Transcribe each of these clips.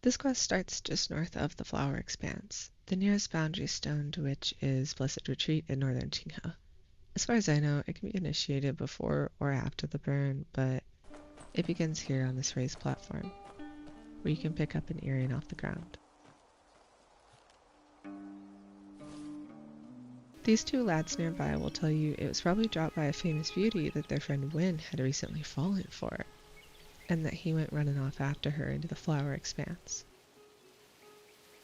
This quest starts just north of the Flower Expanse, the nearest boundary stone to which is Blessed Retreat in northern Qinghe. As far as I know, it can be initiated before or after the burn, but it begins here on this raised platform, where you can pick up an earring off the ground. These two lads nearby will tell you it was probably dropped by a famous beauty that their friend Wynne had recently fallen for, and that he went running off after her into the Flower Expanse.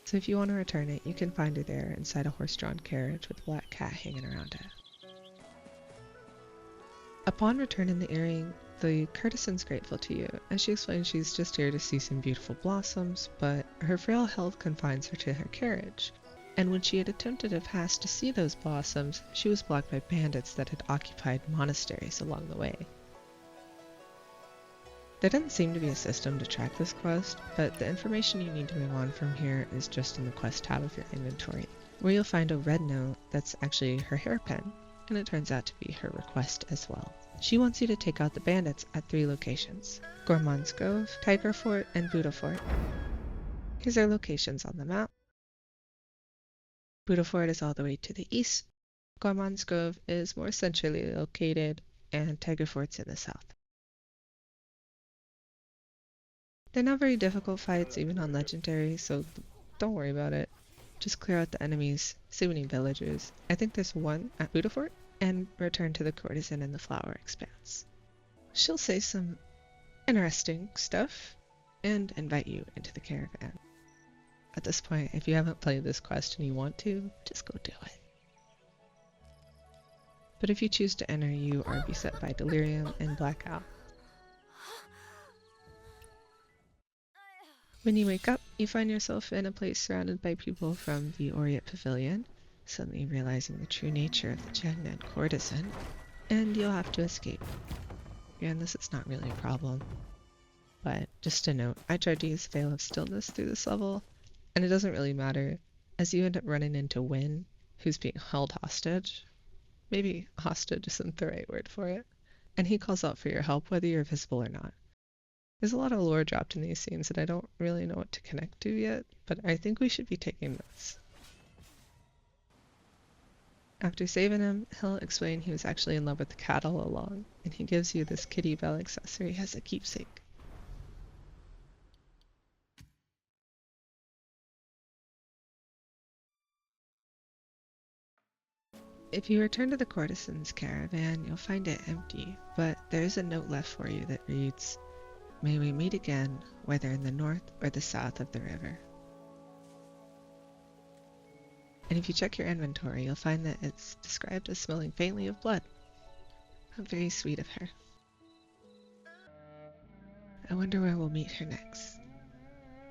So if you want to return it, you can find her there inside a horse-drawn carriage with a black cat hanging around it. Upon returning the earring, the courtesan's grateful to you, and she explains she's just here to see some beautiful blossoms, but her frail health confines her to her carriage, and when she had attempted to pass to see those blossoms, she was blocked by bandits that had occupied monasteries along the way. There doesn't seem to be a system to track this quest, but the information you need to move on from here is just in the quest tab of your inventory, where you'll find a red note that's actually her hairpin, and it turns out to be her request as well. She wants you to take out the bandits at 3 locations: Gourmand's Grove, Tiger Fort, and Buddha Fort. Here's our locations on the map. Buddha Fort is all the way to the east, Gourmand's Grove is more centrally located, and Tiger Fort's in the south. They're not very difficult fights even on Legendary, so don't worry about it. Just clear out the enemies, see any villagers. I think there's one at Buddha Fort, and return to the Courtesan in the Flower Expanse. She'll say some interesting stuff, and invite you into the caravan. At this point, if you haven't played this quest and you want to, just go do it. But if you choose to enter, you are beset by delirium and blackout. When you wake up, you find yourself in a place surrounded by people from the Orient Pavilion, suddenly realizing the true nature of the Jagna and Courtesan, and you'll have to escape. And this is not really a problem. But just a note, I tried to use Veil of Stillness through this level, and it doesn't really matter, as you end up running into Wynne, who's being held hostage. Maybe hostage isn't the right word for it. And he calls out for your help whether you're visible or not. There's a lot of lore dropped in these scenes that I don't really know what to connect to yet, but I think we should be taking this. After saving him, he'll explain he was actually in love with the cat all along, and he gives you this kitty bell accessory as a keepsake. If you return to the Courtesan's caravan, you'll find it empty, but there is a note left for you that reads, "May we meet again, whether in the north or the south of the river." And if you check your inventory, you'll find that it's described as smelling faintly of blood. How very sweet of her. I wonder where we'll meet her next.